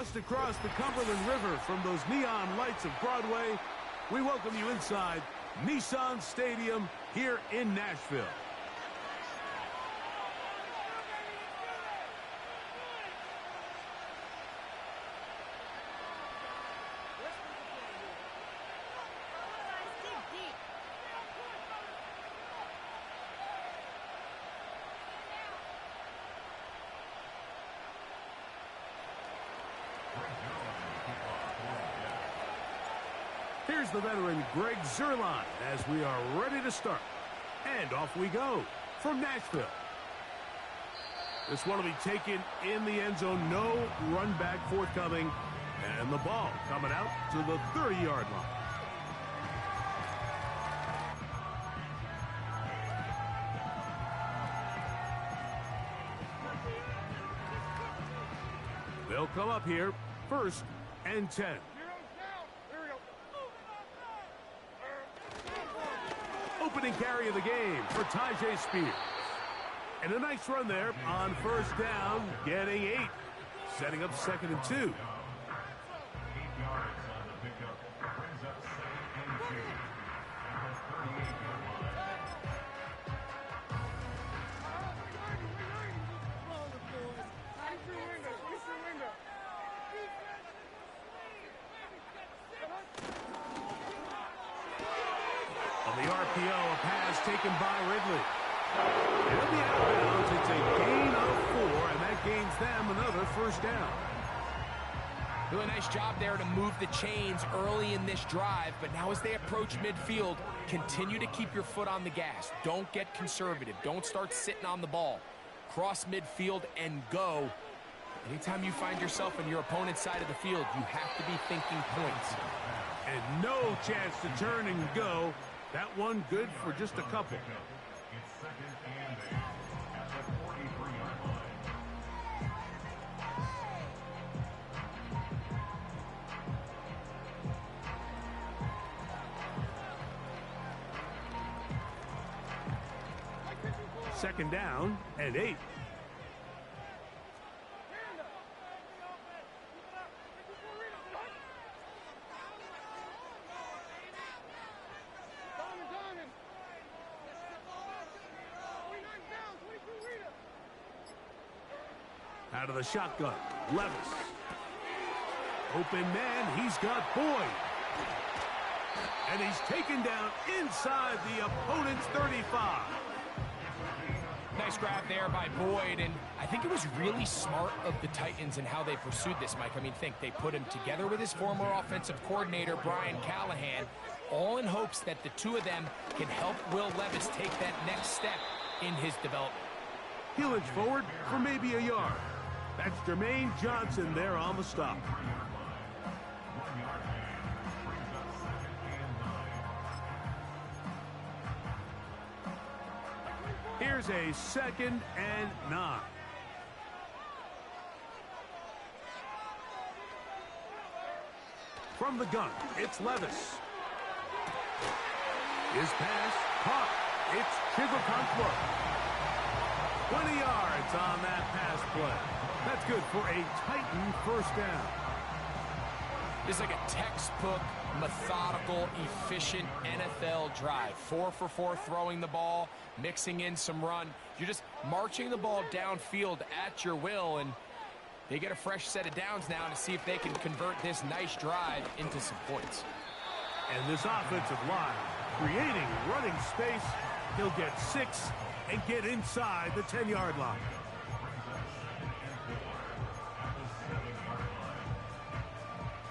Just across the Cumberland River from those neon lights of Broadway, we welcome you inside Nissan Stadium here in Nashville. Here's the veteran Greg Zuerlein as we are ready to start. And off we go from Nashville. This one will be taken in the end zone. No run back forthcoming. And the ball coming out to the 30-yard line. They'll come up here, 1st and 10. Opening carry of the game for Tyjae Spears. And a nice run there on 1st down, getting 8. Setting up 2nd and 2. 8 yards on the pickup. Brings up 2nd and 2. At the 38-yard line. On the RPO, a pass taken by Ridley. And the outbounds, it's a gain of 4, and that gains them another 1st down. Doing a nice job there to move the chains early in this drive, but now as they approach midfield, continue to keep your foot on the gas. Don't get conservative. Don't start sitting on the ball. Cross midfield and go. Anytime you find yourself on your opponent's side of the field, you have to be thinking points. And no chance to turn and go. That one good for just a couple. It's 2nd and 8 at the 43-yard line. Second down and 8. Out of the shotgun, Levis. Open man, he's got Boyd. And he's taken down inside the opponent's 35. Nice grab there by Boyd, and I think it was really smart of the Titans and how they pursued this, Mike. I mean, they put him together with his former offensive coordinator, Brian Callahan, all in hopes that the two of them can help Will Levis take that next step in his development. He'll inch forward for maybe a yard. That's Jermaine Johnson there on the stop. Here's a 2nd and 9. From the gun, it's Levis. His pass caught. It's Chigokonkwo. 20 yards on that pass play. That's good for a Titan 1st down. This is like a textbook, methodical, efficient NFL drive. 4 for 4 throwing the ball, mixing in some run. You're just marching the ball downfield at your will, and they get a fresh set of downs now to see if they can convert this nice drive into some points. And this offensive line creating running space. He'll get 6 and get inside the 10-yard line.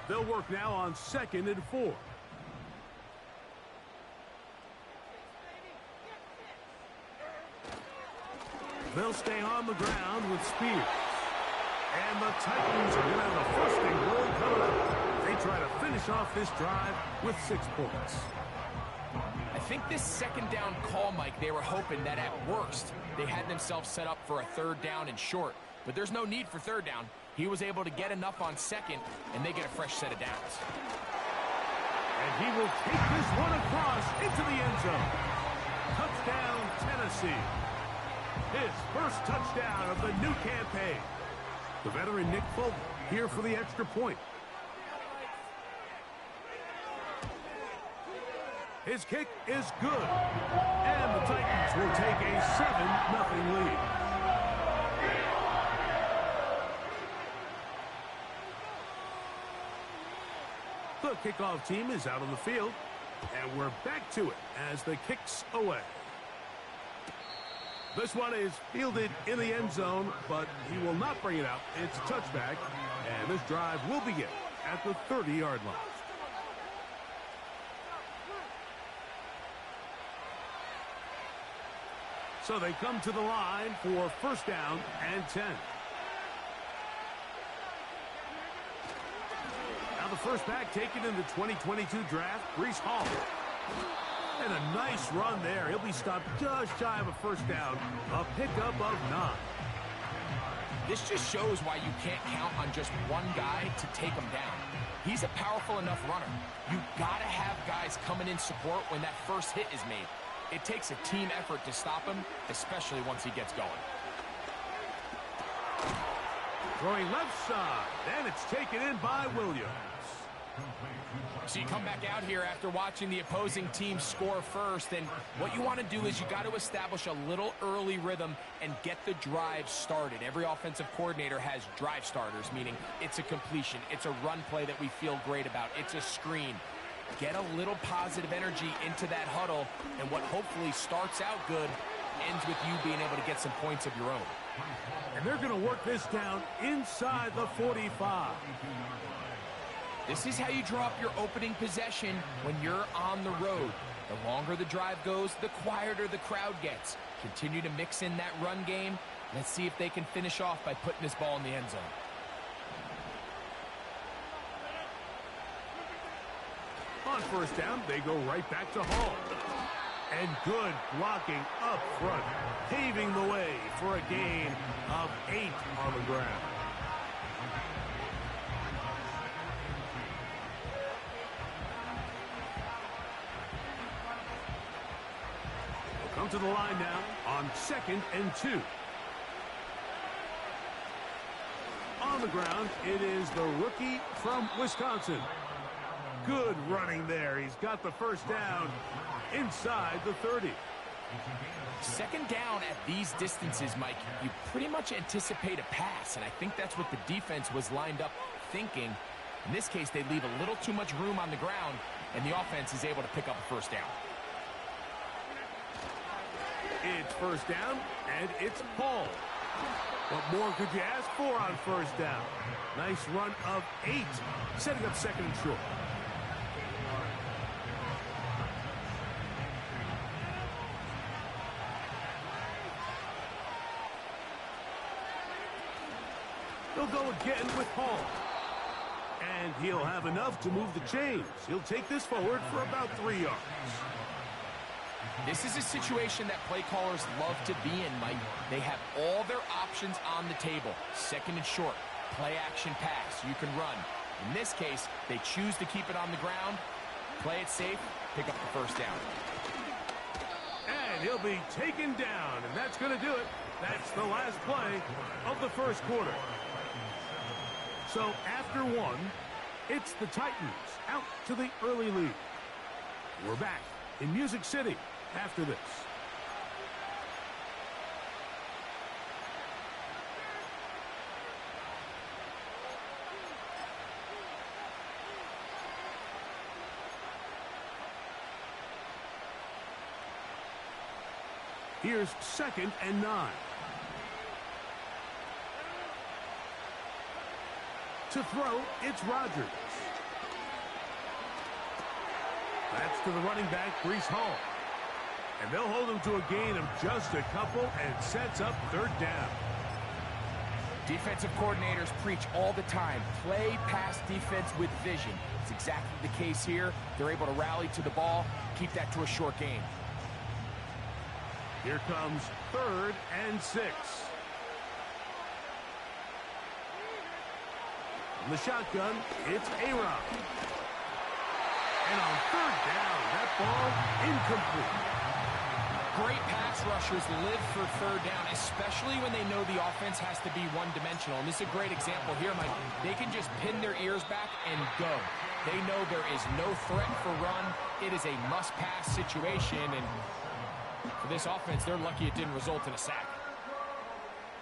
They'll work now on 2nd and 4. They'll stay on the ground with Spears. And the Titans are going to have the 1st and goal coming up. They try to finish off this drive with 6 points. I think this 2nd down call, Mike, they were hoping that at worst they had themselves set up for a 3rd down and short. But there's no need for 3rd down. He was able to get enough on 2nd, and they get a fresh set of downs. And he will take this one across into the end zone. Touchdown, Tennessee. His 1st touchdown of the new campaign. The veteran Nick Fulton here for the extra point. His kick is good. And the Titans will take a 7-0 lead. The kickoff team is out on the field. And we're back to it as the kick's away. This one is fielded in the end zone, but he will not bring it out. It's a touchback, and this drive will begin at the 30-yard line. So they come to the line for first down and 10. Now the first back taken in the 2022 draft, Breece Hall. And a nice run there. He'll be stopped just shy of a first down. A pickup of 9. This just shows why you can't count on just one guy to take him down. He's a powerful enough runner. You gotta have guys coming in support when that first hit is made. It takes a team effort to stop him, especially once he gets going. Throwing left side, and it's taken in by Williams. So you come back out here after watching the opposing team score first, and what you want to do is you got to establish a little early rhythm and get the drive started. Every offensive coordinator has drive starters, meaning it's a completion, it's a run play that we feel great about, it's a screen. Get a little positive energy into that huddle, and what hopefully starts out good ends with you being able to get some points of your own. And they're going to work this down inside the 45. This is how you draw up your opening possession when you're on the road. The longer the drive goes, the quieter the crowd gets. Continue to mix in that run game. Let's see if they can finish off by putting this ball in the end zone. On first down, they go right back to Hall. And good blocking up front, paving the way for a gain of 8 on the ground. We'll come to the line now on 2nd and 2. On the ground, it is the rookie from Wisconsin. Good running there. He's got the first down inside the 30. Second down at these distances, Mike, you pretty much anticipate a pass, and I think that's what the defense was lined up thinking. In this case, they leave a little too much room on the ground, and the offense is able to pick up a first down. It's first down, and it's Paul. What more could you ask for on first down? Nice run of 8, setting up 2nd and short. They'll go again with Hall. And he'll have enough to move the chains. He'll take this forward for about 3 yards. This is a situation that play callers love to be in, Mike. They have all their options on the table. 2nd and short, play action pass, you can run. In this case, they choose to keep it on the ground, play it safe, pick up the first down. And he'll be taken down, and that's going to do it. That's the last play of the first quarter. So after 1, it's the Titans out to the early lead. We're back in Music City after this. Here's 2nd and 9. To throw, it's Rodgers. That's to the running back, Breece Hall. And they'll hold him to a gain of just a couple, and it sets up 3rd down. Defensive coordinators preach all the time, play pass defense with vision. It's exactly the case here. They're able to rally to the ball, keep that to a short gain. Here comes 3rd and 6. From the shotgun, it's A-Rob. And on 3rd down, that ball incomplete. Great pass rushers live for third down, especially when they know the offense has to be one-dimensional. And this is a great example here, Mike. They can just pin their ears back and go. They know there is no threat for run. It is a must-pass situation, and for this offense, they're lucky it didn't result in a sack.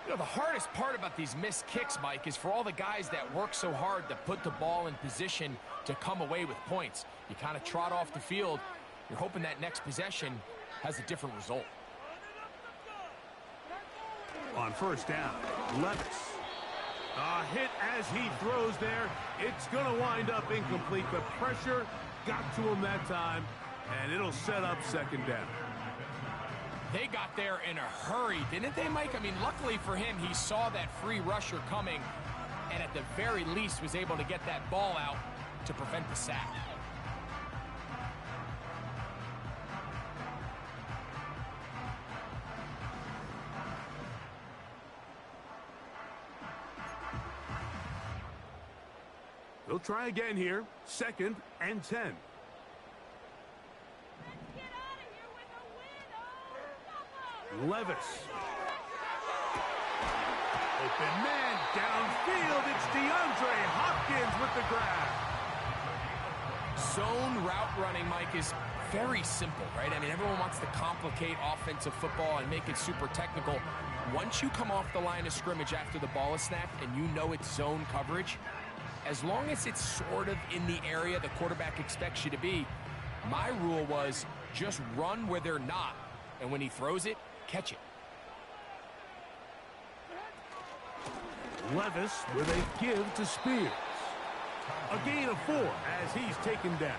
You know, the hardest part about these missed kicks, Mike, is for all the guys that work so hard to put the ball in position to come away with points. You kind of trot off the field. You're hoping that next possession has a different result. On first down, Levis. A hit as he throws there. It's going to wind up incomplete. The pressure got to him that time, and it'll set up second down. They got there in a hurry, didn't they, Mike? I mean, luckily for him, he saw that free rusher coming, and at the very least was able to get that ball out to prevent the sack. They'll try again here. 2nd and 10. Levis. Open man downfield. It's DeAndre Hopkins with the grab. Zone route running, Mike, is very simple, right? I mean, everyone wants to complicate offensive football and make it super technical. Once you come off the line of scrimmage after the ball is snapped and you know it's zone coverage, as long as it's sort of in the area the quarterback expects you to be, my rule was just run where they're not. And when he throws it, catch it. Levis with a give to Spears. A gain of 4 as he's taken down.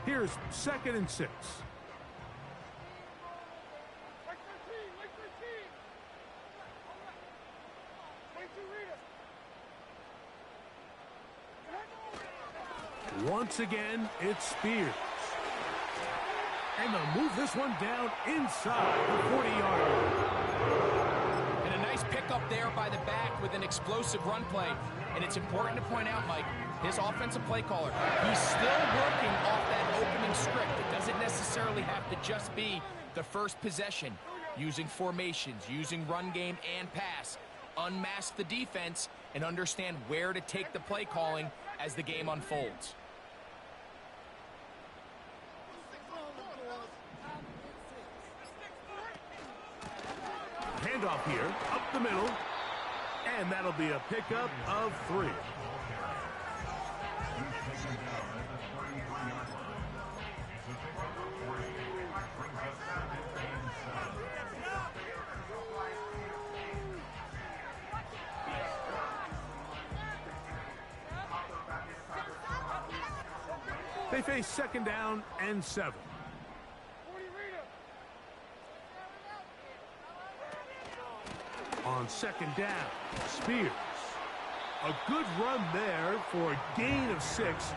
Here's 2nd and 6. Once again, it's Spears. And they'll move this one down inside the 40-yard line. And a nice pickup there by the back with an explosive run play. And it's important to point out, Mike, this offensive play caller, he's still working off that opening script. It doesn't necessarily have to just be the first possession. Using formations, using run game and pass. Unmask the defense and understand where to take the play calling as the game unfolds. Handoff here, up the middle, and that'll be a pickup of 3. They face 2nd down and 7. On 2nd down, Spears. A good run there for a gain of 6,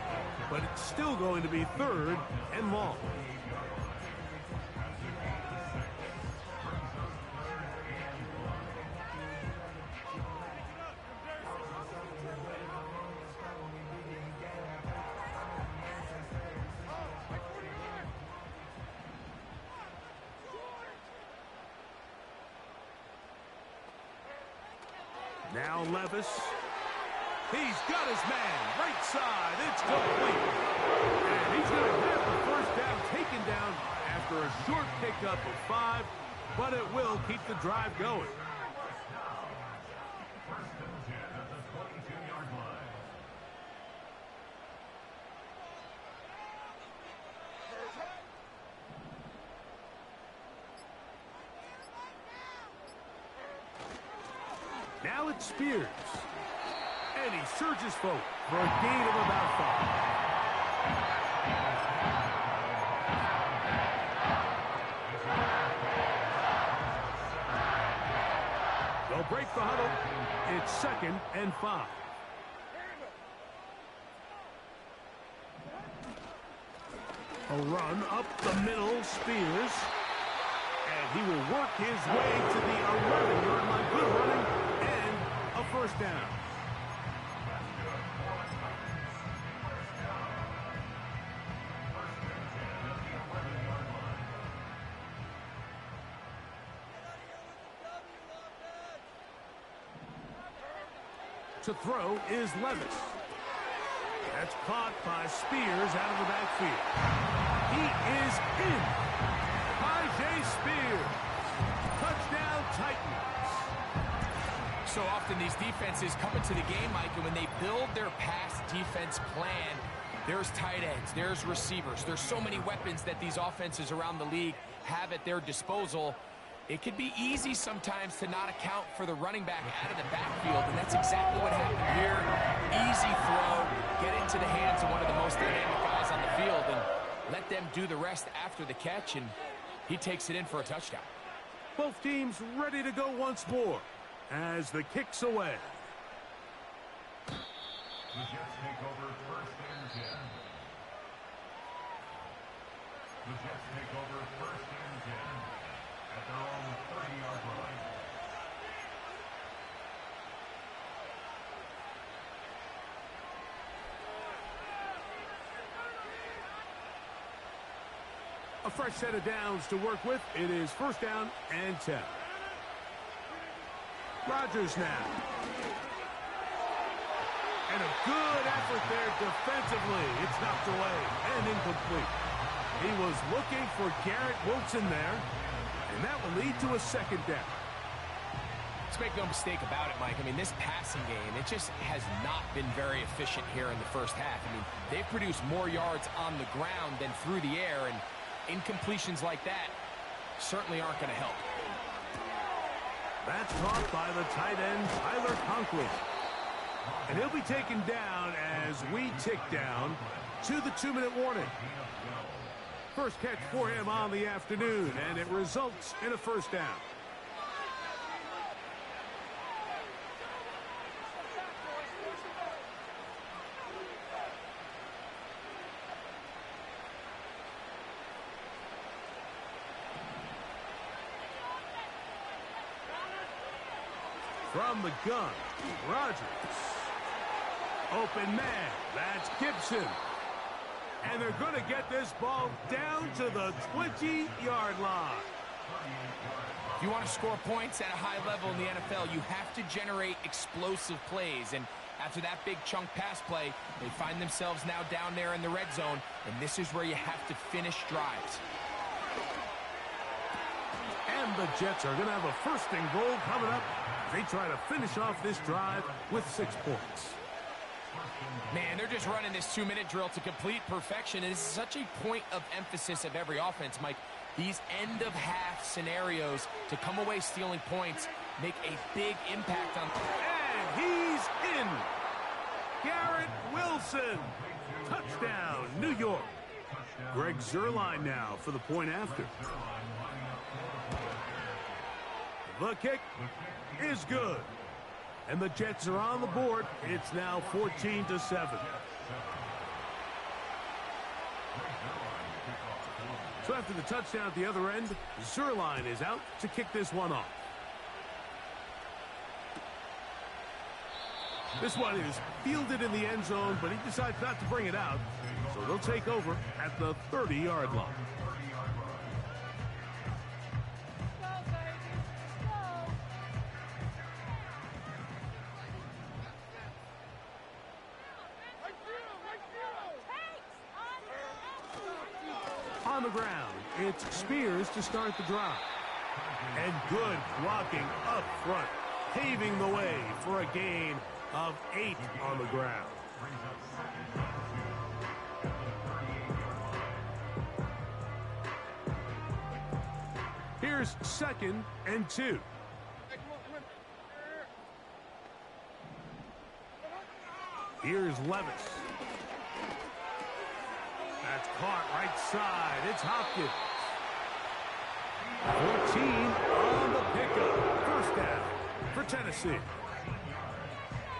but it's still going to be 3rd and long. Now Levis. He's got his man. Right side. It's complete. And he's going to have the first down taken down after a short pickup of 5, but it will keep the drive going. Now it's Spears. And he surges forward for a gain of about 5. They'll break the huddle. It's 2nd and 5. A run up the middle, Spears. And he will work his way to the 11-yard line. Good running and a first down. To throw is Levis. That's caught by Spears out of the backfield. He is in. Jay Spears. Touchdown Titans. So often these defenses come into the game, Mike, and when they build their pass defense plan, there's tight ends, there's receivers, there's so many weapons that these offenses around the league have at their disposal. It could be easy sometimes to not account for the running back out of the backfield, and that's exactly what happened here. Easy throw, get into the hands of one of the most dynamic guys on the field, and let them do the rest after the catch, and he takes it in for a touchdown. Both teams ready to go once more as the kick's away. The Jets take over 1st and 10. The Jets take over 1st and 10 at their own 30-yard line. A fresh set of downs to work with. It is 1st down and 10. Rodgers now. And a good effort there defensively. It's knocked away and incomplete. He was looking for Garrett Wilson there, and that will lead to a 2nd down. Let's make no mistake about it, Mike. I mean, this passing game, it just has not been very efficient here in the first half. I mean, they've produced more yards on the ground than through the air, and incompletions like that certainly aren't going to help. That's caught by the tight end, Tyler Conklin. And he'll be taken down as we tick down to the 2-minute warning. First catch for him on the afternoon, and it results in a 1st down. From the gun, Rodgers. Open man, that's Gibson. And they're going to get this ball down to the 20-yard line. If you want to score points at a high level in the NFL, you have to generate explosive plays. And after that big chunk pass play, they find themselves now down there in the red zone. And this is where you have to finish drives. And the Jets are going to have a 1st and goal coming up. They try to finish off this drive with 6 points. Man, they're just running this 2-minute drill to complete perfection. And this is such a point of emphasis of every offense, Mike. These end-of-half scenarios to come away stealing points make a big impact on... And he's in. Garrett Wilson. Touchdown, New York. Greg Zuerlein now for the point after. The kick is good. And the Jets are on the board. It's now 14-7. So after the touchdown at the other end, Zuerlein is out to kick this one off. This one is fielded in the end zone, but he decides not to bring it out. So they'll take over at the 30-yard line. On the ground, it's Spears to start the drive. And good blocking up front, paving the way for a gain of 8 on the ground. Here's 2nd and 2. Here's Levis. That's caught right side. It's Hopkins. 14 on the pickup. 1st down for Tennessee.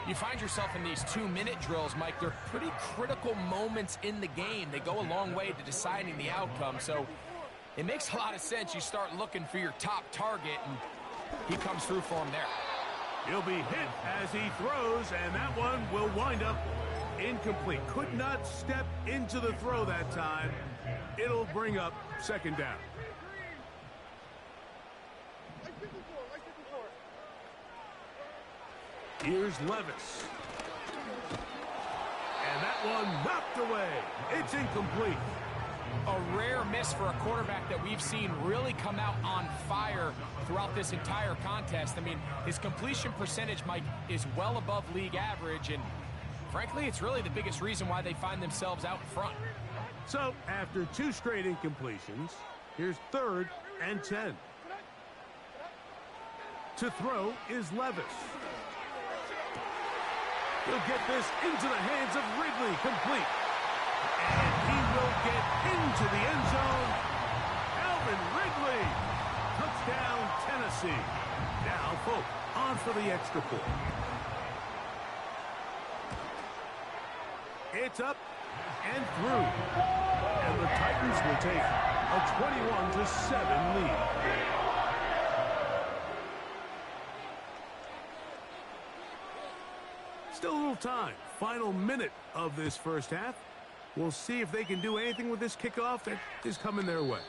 You find yourself in these 2-minute drills, Mike. They're pretty critical moments in the game. They go a long way to deciding the outcome, so it makes a lot of sense. You start looking for your top target, and he comes through for him there. He'll be hit as he throws, and that one will wind up incomplete. Could not step into the throw that time. It'll bring up second down. Here's Levis. And that one knocked away. It's incomplete. A rare miss for a quarterback that we've seen really come out on fire throughout this entire contest. I mean, his completion percentage, Mike, is well above league average, and frankly, it's really the biggest reason why they find themselves out in front. So, after 2 straight incompletions, here's 3rd and 10. To throw is Levis. He'll get this into the hands of Ridley, complete. And he will get into the end zone. Alvin Ridley. Touchdown, Tennessee. Now, Folk on for the extra point. It's up and through. And the Titans will take a 21-7 lead. Still a little time. Final minute of this first half. We'll see if they can do anything with this kickoff that is coming their way.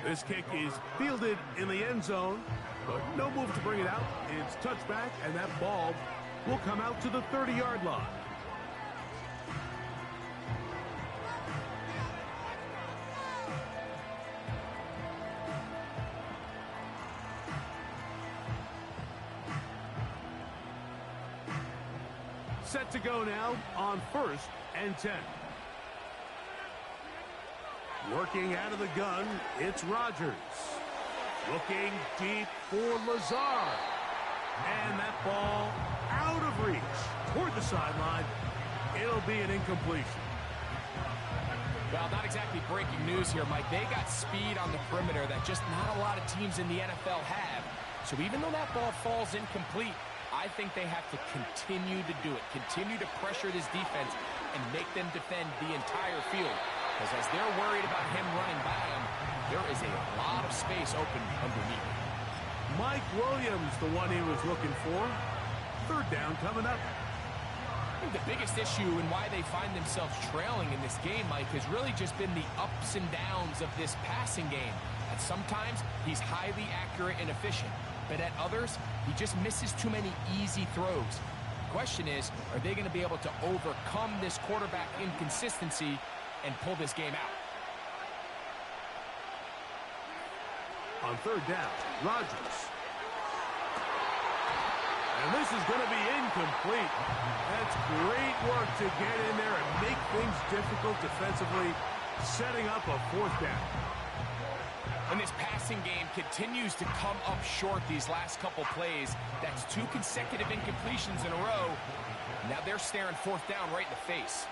This kick is fielded in the end zone, but no move to bring it out. It's touchback, and that ball will come out to the 30-yard line. Set to go now on 1st and 10. Working out of the gun, it's Rodgers. Looking deep for Lazard. And that ball out of reach toward the sideline. It'll be an incompletion. Well, not exactly breaking news here, Mike. They got speed on the perimeter that just not a lot of teams in the NFL have. So even though that ball falls incomplete, I think they have to continue to do it, continue to pressure this defense and make them defend the entire field. Because as they're worried about him running by them, there is a lot of space open underneath. Mike Williams, the one he was looking for. 3rd down coming up. I think the biggest issue and why they find themselves trailing in this game, Mike, has really just been the ups and downs of this passing game. And sometimes he's highly accurate and efficient. But at others, he just misses too many easy throws. The question is, are they going to be able to overcome this quarterback inconsistency and pull this game out? On 3rd down, Rodgers. And this is going to be incomplete. That's great work to get in there and make things difficult defensively, setting up a 4th down. And this passing game continues to come up short these last couple plays. That's 2 consecutive incompletions in a row. Now they're staring 4th down right in the face.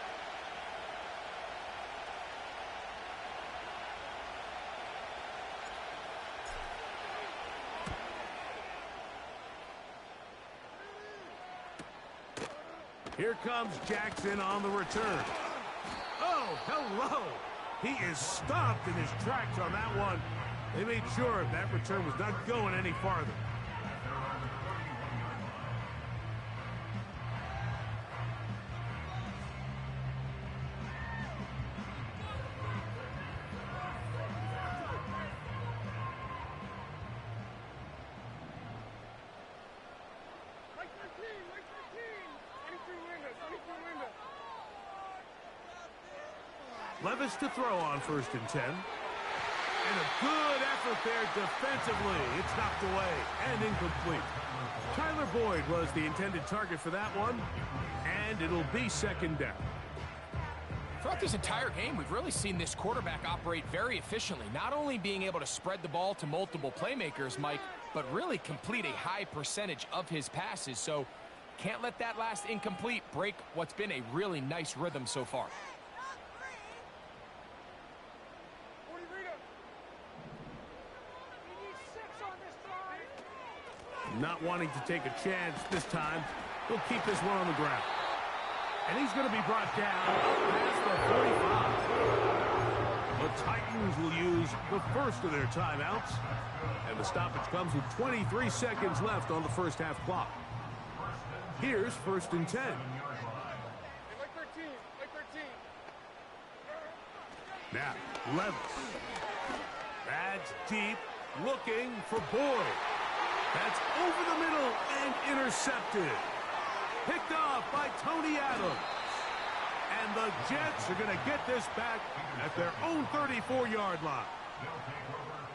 Here comes Jackson on the return. Oh, hello. He is stopped in his tracks on that one. They made sure that return was not going any farther. Levis to throw on 1st and 10. And a good effort there defensively. It's knocked away and incomplete. Tyler Boyd was the intended target for that one, and it'll be 2nd down. Throughout this entire game, we've really seen this quarterback operate very efficiently, not only being able to spread the ball to multiple playmakers, Mike, but really complete a high percentage of his passes. So can't let that last incomplete break what's been a really nice rhythm so far. Not wanting to take a chance this time. He'll keep this one on the ground. And he's going to be brought down past the 45. The Titans will use the first of their timeouts. And the stoppage comes with 23 seconds left on the first half clock. Here's 1st and 10. Now, Levis. That's deep, looking for Boyd. That's over the middle and intercepted. Picked off by Tony Adams. And the Jets are going to get this back at their own 34-yard line.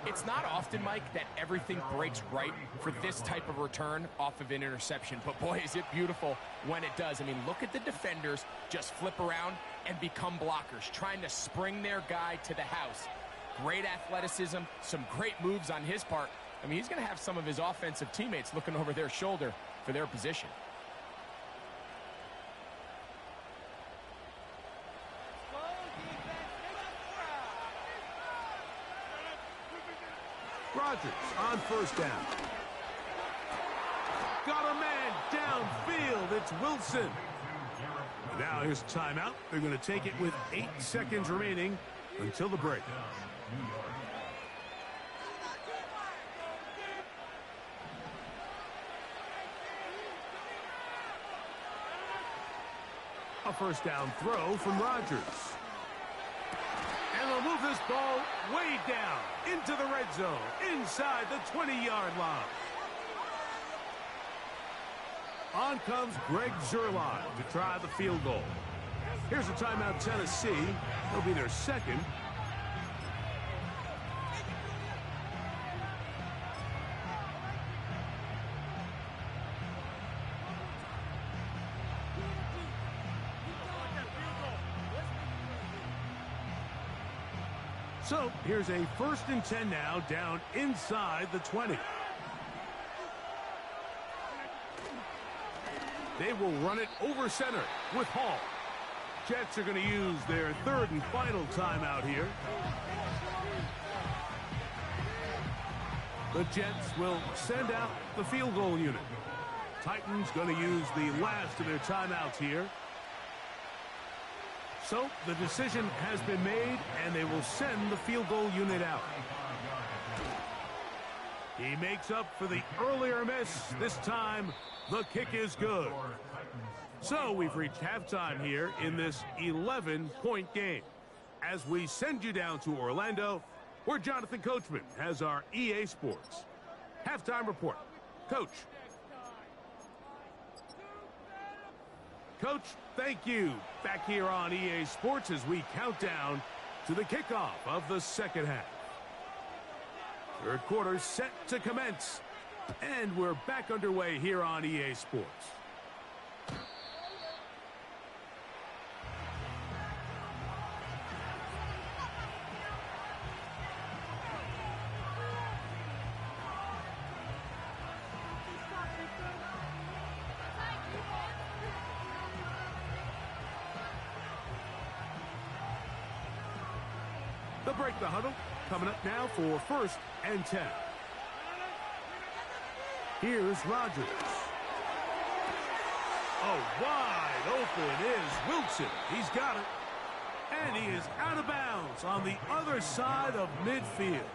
It's not often, Mike, that everything breaks right for this type of return off of an interception. But, boy, is it beautiful when it does. I mean, look at the defenders just flip around and become blockers, trying to spring their guy to the house. Great athleticism, some great moves on his part. I mean, he's going to have some of his offensive teammates looking over their shoulder for their position. Rodgers on 1st down. Got a man downfield. It's Wilson. Now here's a timeout. They're going to take it with 8 seconds remaining until the break. A 1st down throw from Rodgers. And they'll move this ball way down into the red zone, inside the 20-yard line. On comes Greg Zuerlein to try the field goal. Here's a timeout, Tennessee. It'll be their second. So here's a 1st and 10 now, down inside the 20. They will run it over center with Hall. Jets are going to use their 3rd and final timeout here. The Jets will send out the field goal unit. Titans going to use the last of their timeouts here. So the decision has been made, and they will send the field goal unit out. He makes up for the earlier miss. This time, the kick is good. So we've reached halftime here in this 11-point game. As we send you down to Orlando, where Jonathan Coachman has our EA Sports halftime report. Coach. Coach, thank you. Back here on EA Sports as we count down to the kickoff of the second half. 3rd quarter set to commence. And we're back underway here on EA Sports. They'll break the huddle. Coming up now for 1st and 10. Here's Rodgers. Oh, wide open is Wilson. He's got it. And he is out of bounds on the other side of midfield.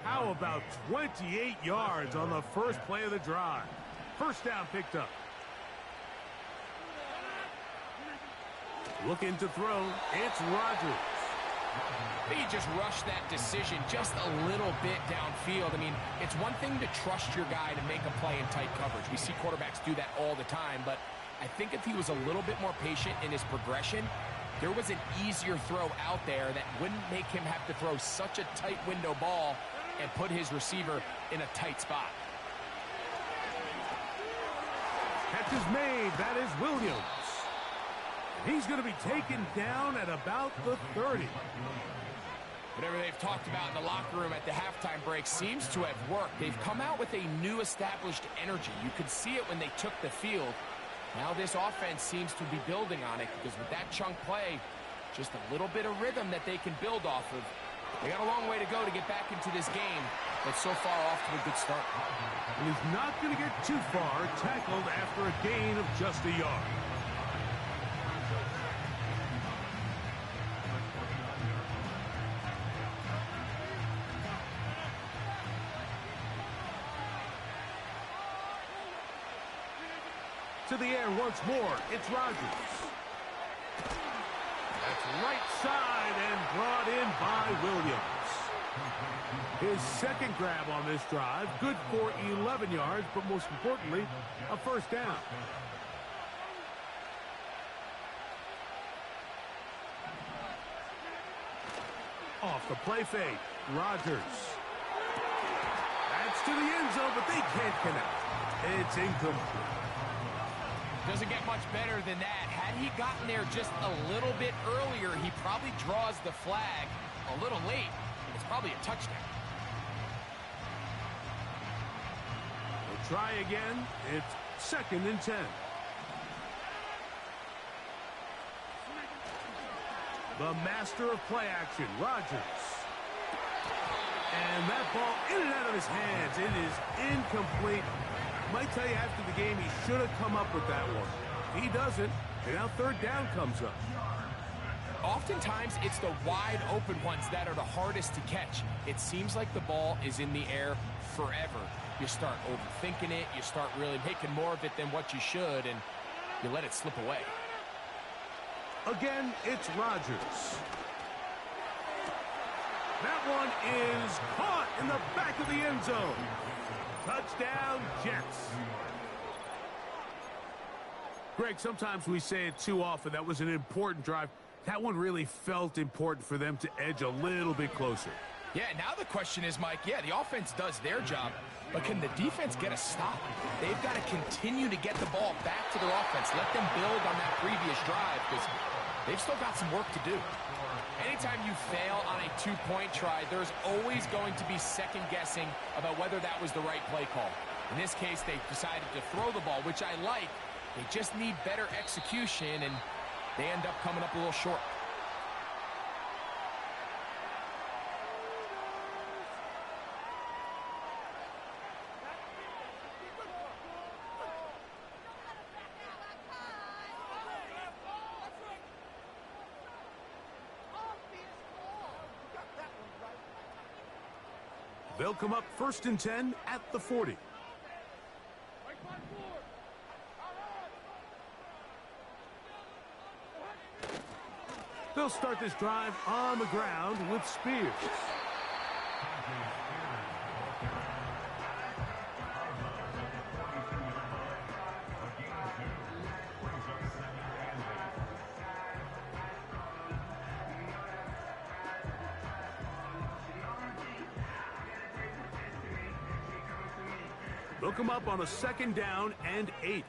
How about 28 yards on the first play of the drive? 1st down picked up. Looking to throw. It's Rodgers. He just rushed that decision just a little bit downfield. I mean, it's one thing to trust your guy to make a play in tight coverage. We see quarterbacks do that all the time, but I think if he was a little bit more patient in his progression, there was an easier throw out there that wouldn't make him have to throw such a tight window ball and put his receiver in a tight spot. Catch is made. That is Williams. He's going to be taken down at about the 30. Whatever they've talked about in the locker room at the halftime break seems to have worked. They've come out with a new established energy. You could see it when they took the field. Now this offense seems to be building on it because with that chunk play, just a little bit of rhythm that they can build off of. They got a long way to go to get back into this game, but so far off to a good start. And he's not going to get too far, tackled after a gain of just a yard. To the air once more, it's Rodgers. That's right side and brought in by Williams. His second grab on this drive, good for 11 yards, but most importantly, a first down. Off the play fake, Rodgers. That's to the end zone, but they can't connect. It's incomplete. Doesn't get much better than that. Had he gotten there just a little bit earlier, he probably draws the flag a little late, and it's probably a touchdown. We'll try again. It's 2nd and 10. The master of play action, Rodgers. And that ball in and out of his hands. It is incomplete. Might tell you after the game he should have come up with that one. He doesn't, and now third down comes up. Oftentimes, it's the wide open ones that are the hardest to catch. It seems like the ball is in the air forever. You start overthinking it, you start really making more of it than what you should, and you let it slip away. Again, it's Rodgers. That one is caught in the back of the end zone. Touchdown, Jets. Greg, sometimes we say it too often. That was an important drive. That one really felt important for them to edge a little bit closer. Yeah, now the question is, Mike, yeah, the offense does their job, but can the defense get a stop? They've got to continue to get the ball back to their offense. Let them build on that previous drive because they've still got some work to do. Anytime you fail on a two-point try, there's always going to be second-guessing about whether that was the right play call. In this case, they decided to throw the ball, which I like. They just need better execution, and they end up coming up a little short. They'll come up 1st and 10 at the 40. They'll start this drive on the ground with Spears. They'll come up on a 2nd down and 8.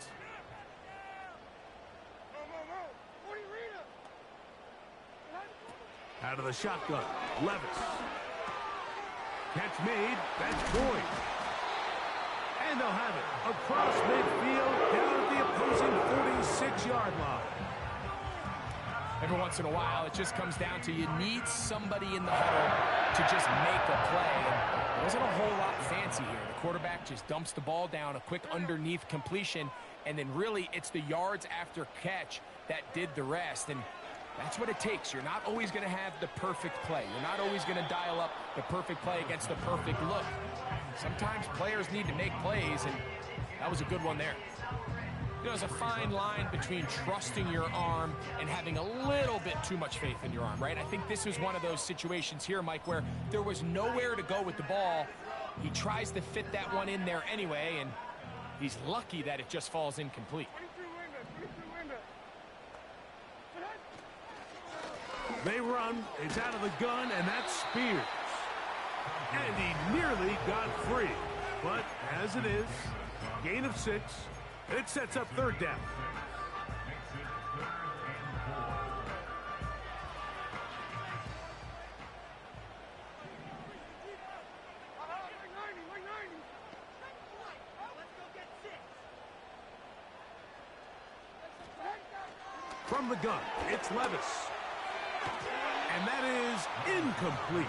Out of the shotgun, Levis. Catch made, that's Boyd. And they'll have it across midfield down at the opposing 46-yard line. Every once in a while, it just comes down to you need somebody in the huddle to just make a play. There wasn't a whole lot fancy here. The quarterback just dumps the ball down, a quick underneath completion, and then really it's the yards after catch that did the rest. And that's what it takes. You're not always going to have the perfect play. You're not always going to dial up the perfect play against the perfect look. Sometimes players need to make plays, and that was a good one there. You know, there's a fine line between trusting your arm and having a little bit too much faith in your arm, right? I think this was one of those situations here, Mike, where there was nowhere to go with the ball. He tries to fit that one in there anyway, and he's lucky that it just falls incomplete. They run, it's out of the gun, and that's Spears. And he nearly got free. But as it is, gain of 6, it sets up 3rd down. From the gun, it's Levis. And that is incomplete.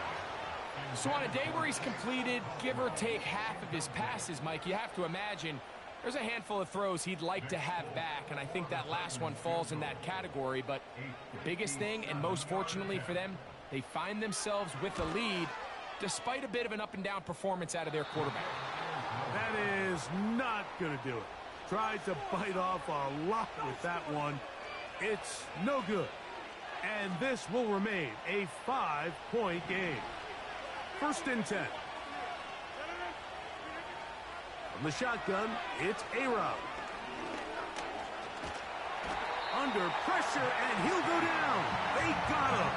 So on a day where he's completed, give or take half of his passes, Mike, you have to imagine there's a handful of throws he'd like to have back, and I think that last one falls in that category. But the biggest thing, and most fortunately for them, they find themselves with a lead despite a bit of an up-and-down performance out of their quarterback. That is not going to do it. Tried to bite off a lot with that one. It's no good. And this will remain a 5-point game. 1st and 10. From the shotgun, it's A-Rob. Under pressure, and he'll go down. They got him.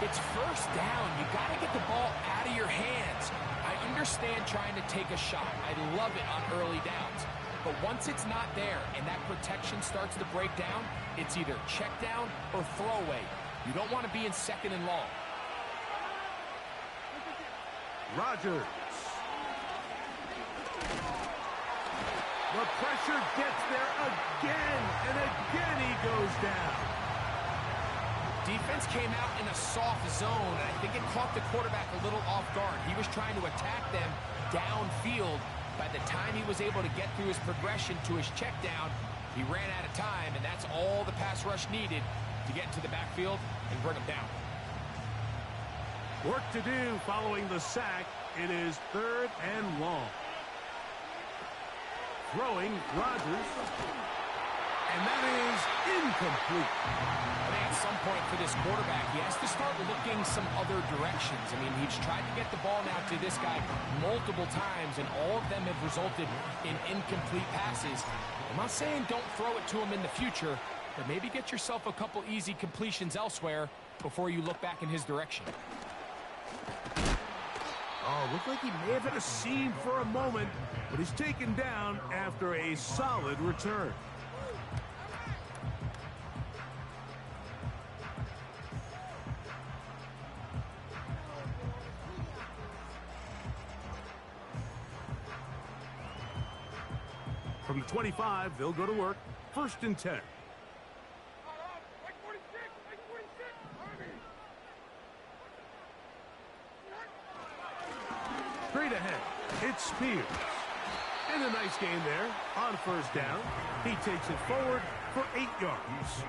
It's 1st down. You got to get the ball out of your hands. I understand trying to take a shot. I love it on early downs. But once it's not there and that protection starts to break down, it's either check down or throwaway. You don't want to be in 2nd and long. Rodgers. The pressure gets there again, and again he goes down. Defense came out in a soft zone, and I think it caught the quarterback a little off guard. He was trying to attack them downfield. By the time he was able to get through his progression to his check down, he ran out of time, and that's all the pass rush needed to get into the backfield and bring him down. Work to do following the sack. It is 3rd and long. Throwing, Rodgers. And that is incomplete. I think at some point for this quarterback, he has to start looking some other directions. I mean, he's tried to get the ball now to this guy multiple times, and all of them have resulted in incomplete passes. I'm not saying don't throw it to him in the future, but maybe get yourself a couple easy completions elsewhere before you look back in his direction. Oh, looked like he may have hit a seam for a moment, but he's taken down after a solid return. From the 25, they'll go to work. 1st and 10. Straight ahead, it's Spears. And a nice gain there on 1st down. He takes it forward for 8 yards.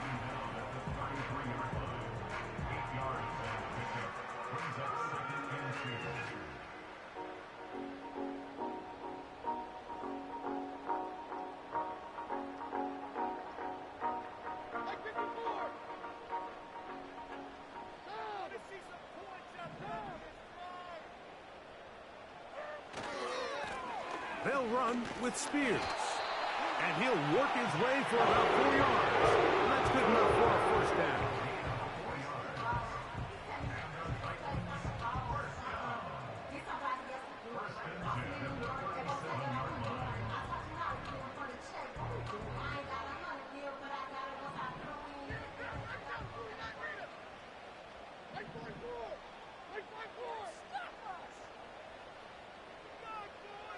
They'll run with Spears. And he'll work his way for about 4 yards. And that's good enough for a 1st down.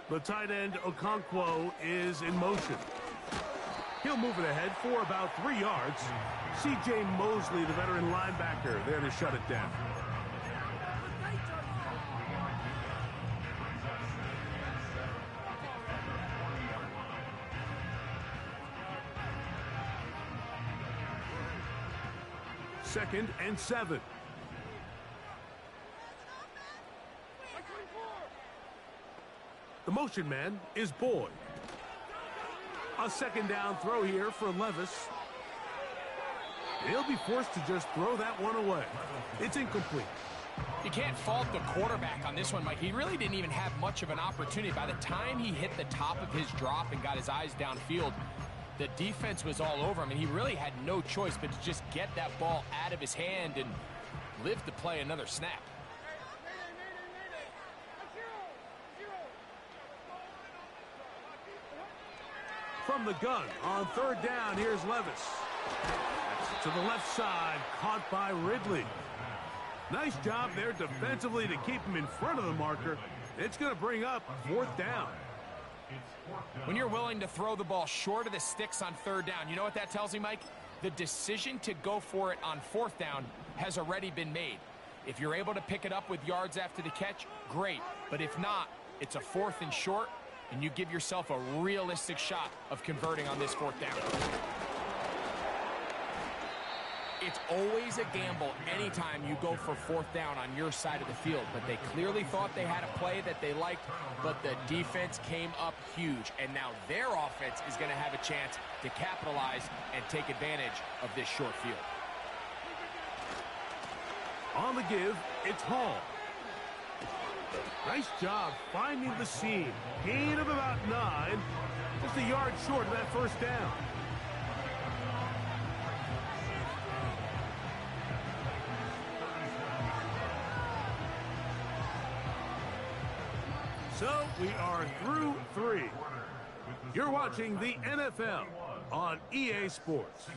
The tight end, Okonkwo, is in motion. He'll move it ahead for about 3 yards. C.J. Mosley, the veteran linebacker, there to shut it down. Second and 7. The motion man is Boyd. A 2nd down throw here for Levis. He'll be forced to just throw that one away. It's incomplete. You can't fault the quarterback on this one, Mike. He really didn't even have much of an opportunity. By the time he hit the top of his drop and got his eyes downfield, the defense was all over him, and he really had no choice but to just get that ball out of his hand and live to play another snap. From the gun on 3rd down, here's Levis. That's to the left side, caught by Ridley. Nice job there defensively to keep him in front of the marker. It's going to bring up 4th down. When you're willing to throw the ball short of the sticks on 3rd down, you know what that tells me, Mike? The decision to go for it on 4th down has already been made. If you're able to pick it up with yards after the catch, great. But if not, it's a 4th and short, and you give yourself a realistic shot of converting on this 4th down. It's always a gamble anytime you go for 4th down on your side of the field, but they clearly thought they had a play that they liked, but the defense came up huge, and now their offense is going to have a chance to capitalize and take advantage of this short field. On the give, it's Hall. Nice job finding the seam. Gain of about 9, just a yard short of that 1st down. So we are through 3. You're watching the NFL on EA Sports.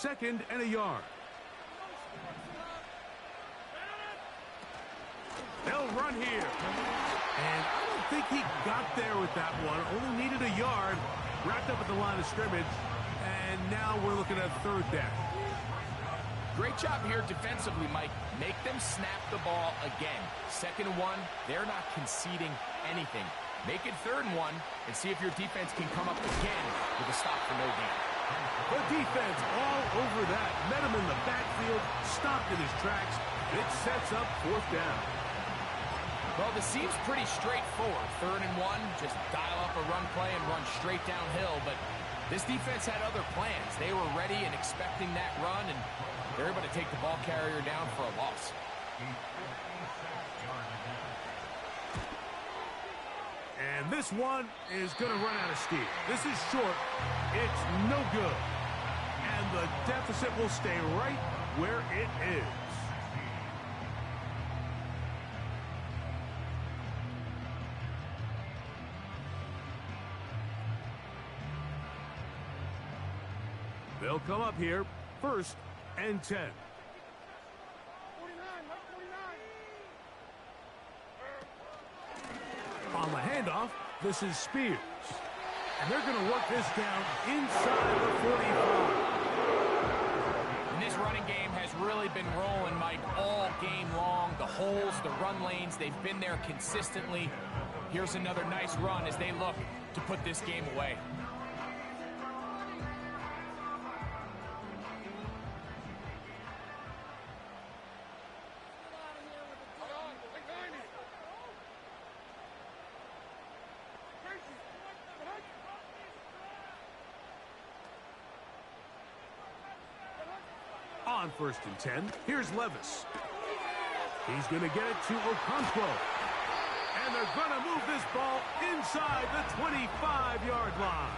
Second and a yard. They'll run here. And I don't think he got there with that one. Only needed a yard. Wrapped up at the line of scrimmage. And now we're looking at 3rd down. Great job here defensively, Mike. Make them snap the ball again. 2nd and 1, they're not conceding anything. Make it 3rd and 1 and see if your defense can come up again with a stop for no gain. The defense all over that. Met him in the backfield, stopped in his tracks. It sets up 4th down. Well, this seems pretty straightforward. 3rd and 1, just dial up a run play and run straight downhill. But this defense had other plans. They were ready and expecting that run, and they're able to take the ball carrier down for a loss. And this one is going to run out of steam. This is short. It's no good. And the deficit will stay right where it is. They'll come up here, 1st and 10. On the handoff, this is Spears. And they're going to work this down inside the 45. And this running game has really been rolling, Mike, all game long. The holes, the run lanes, they've been there consistently. Here's another nice run as they look to put this game away. On 1st and 10, here's Levis. He's going to get it to Okonkwo. And they're going to move this ball inside the 25-yard line.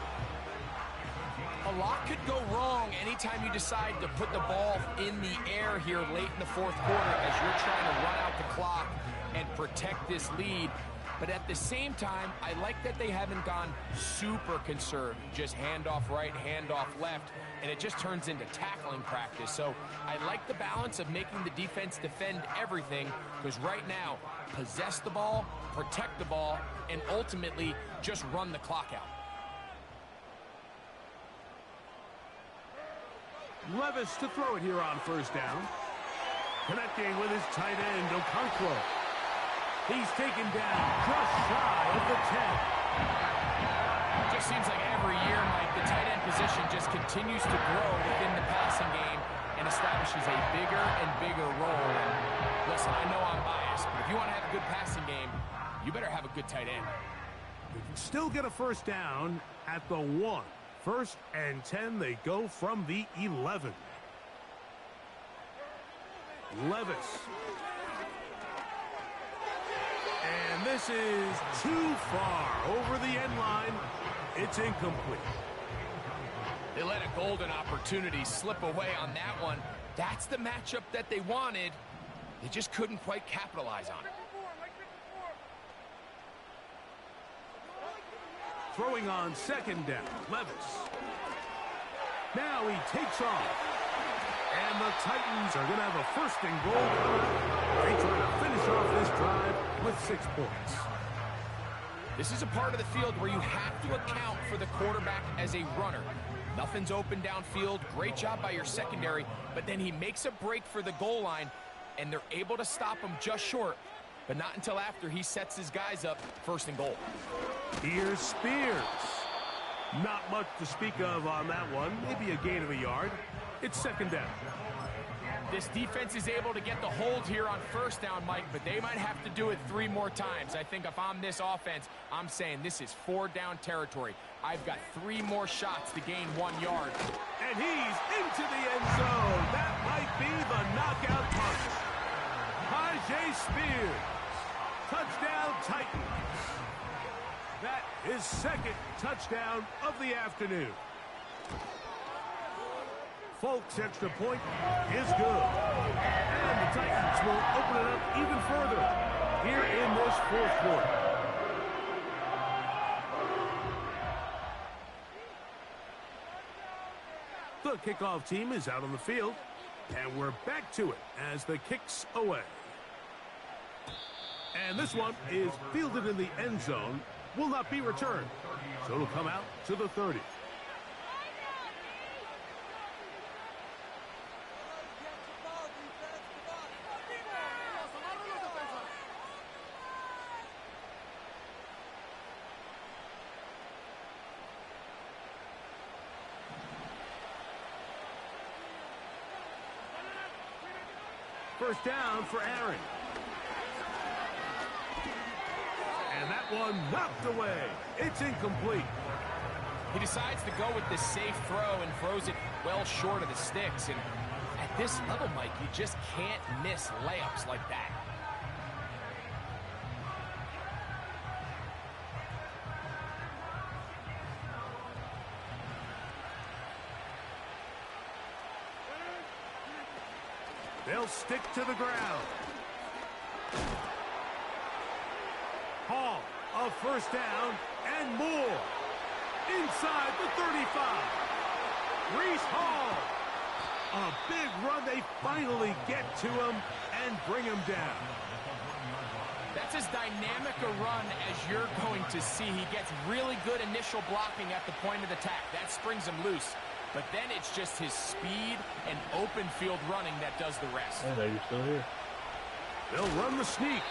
A lot could go wrong anytime you decide to put the ball in the air here late in the 4th quarter as you're trying to run out the clock and protect this lead. But at the same time, I like that they haven't gone super conservative. Just handoff right, handoff left, and it just turns into tackling practice. So I like the balance of making the defense defend everything, because right now, possess the ball, protect the ball, and ultimately just run the clock out. Levis to throw it here on 1st down. Connecting with his tight end, Okonkwo. He's taken down just shy of the 10. It just seems like every year, Mike, the tight end position just continues to grow within the passing game and establishes a bigger and bigger role. And listen, I know I'm biased, but if you want to have a good passing game, you better have a good tight end. They can still get a 1st down at the 1. 1st and 10, they go from the 11. Levis. And this is too far over the end line. It's incomplete. They let a golden opportunity slip away on that one. That's the matchup that they wanted. They just couldn't quite capitalize on it. Throwing on 2nd down, Levis. Now he takes off. And the Titans are going to have a 1st and goal. They try to finish off this drive with 6 points. This is a part of the field where you have to account for the quarterback as a runner. Nothing's open downfield. Great job by your secondary. But then he makes a break for the goal line, and they're able to stop him just short. But not until after he sets his guys up 1st and goal. Here's Spears. Not much to speak of on that one. Maybe a gain of a yard. It's 2nd down. This defense is able to get the hold here on 1st down, Mike, but they might have to do it 3 more times. I think if I'm this offense, I'm saying this is 4-down territory. I've got 3 more shots to gain 1 yard. And he's into the end zone. That might be the knockout punch. Tajay Spears. Touchdown Titans. That is 2nd touchdown of the afternoon. Folks' extra point is good. And the Titans will open it up even further here in this 4th quarter. The kickoff team is out on the field, and we're back to it as the kick's away. And this one is fielded in the end zone, will not be returned, so it'll come out to the 30. First down for Aaron. And that one knocked away. It's incomplete. He decides to go with this safe throw and throws it well short of the sticks. And at this level, Mike, you just can't miss layups like that. They'll stick to the ground. Hall, a first down and more. Inside the 35. Reese Hall. A big run. They finally get to him and bring him down. That's as dynamic a run as you're going to see. He gets really good initial blocking at the point of attack. That springs him loose. But then it's just his speed and open field running that does the rest. I know you're still here. They'll run the sneak.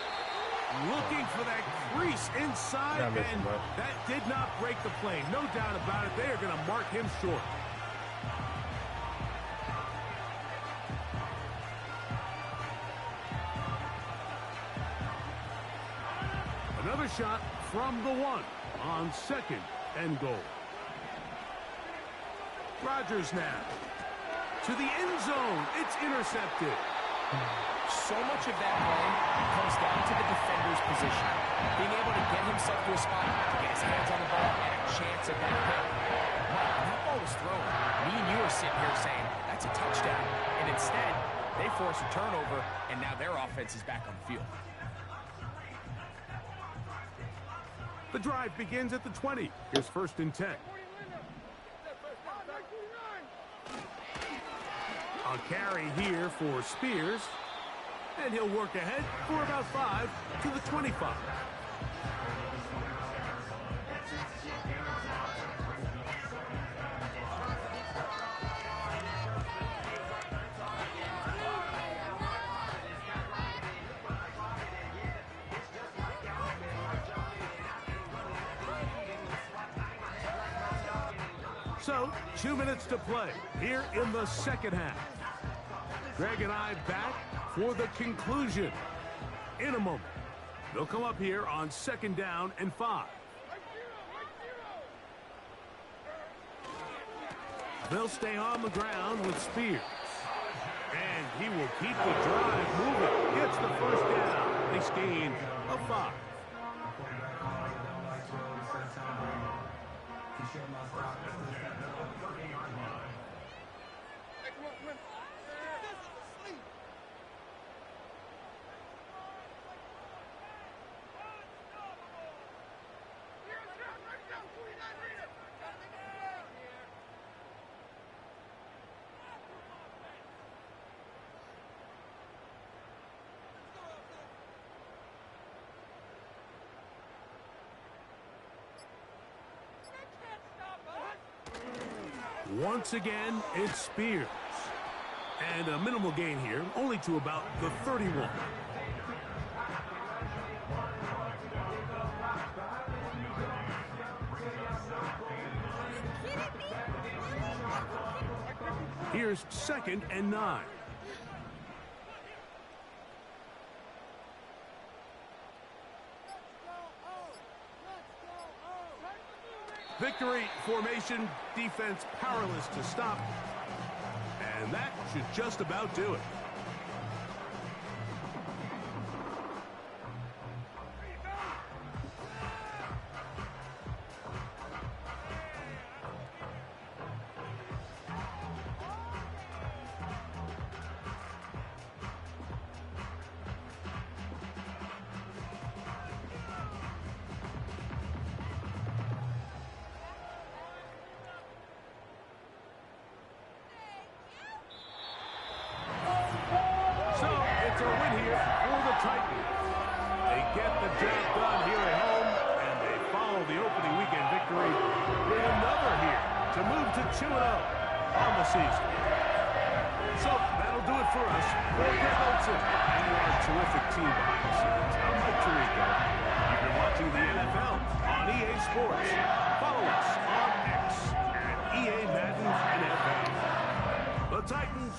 Looking for that crease inside, and that did not break the plane. No doubt about it. They are going to mark him short. Another shot from the 1 on 2nd and goal. Rodgers now to the end zone. It's intercepted. So much of that play comes down to the defender's position. Being able to get himself to a spot to get his hands on the ball and a chance at that hit. Mike, when that ball was thrown, me and you are sitting here saying, that's a touchdown. And instead, they force a turnover, and now their offense is back on the field. The drive begins at the 20. Here's 1st and 10. A carry here for Spears. And he'll work ahead for about 5 to the 25. So, 2 minutes to play here in the 2nd half. Greg and I back for the conclusion in a moment. They'll come up here on 2nd down and 5. They'll stay on the ground with Spears. And he will keep the drive moving. Gets the 1st down. Nice gain of 5. Once again, it's Spears. And a minimal gain here, only to about the 31. Here's 2nd and 9. Victory formation, defense powerless to stop. And that should just about do it.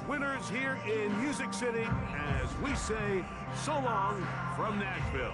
Winners here in Music City as we say so long from Nashville.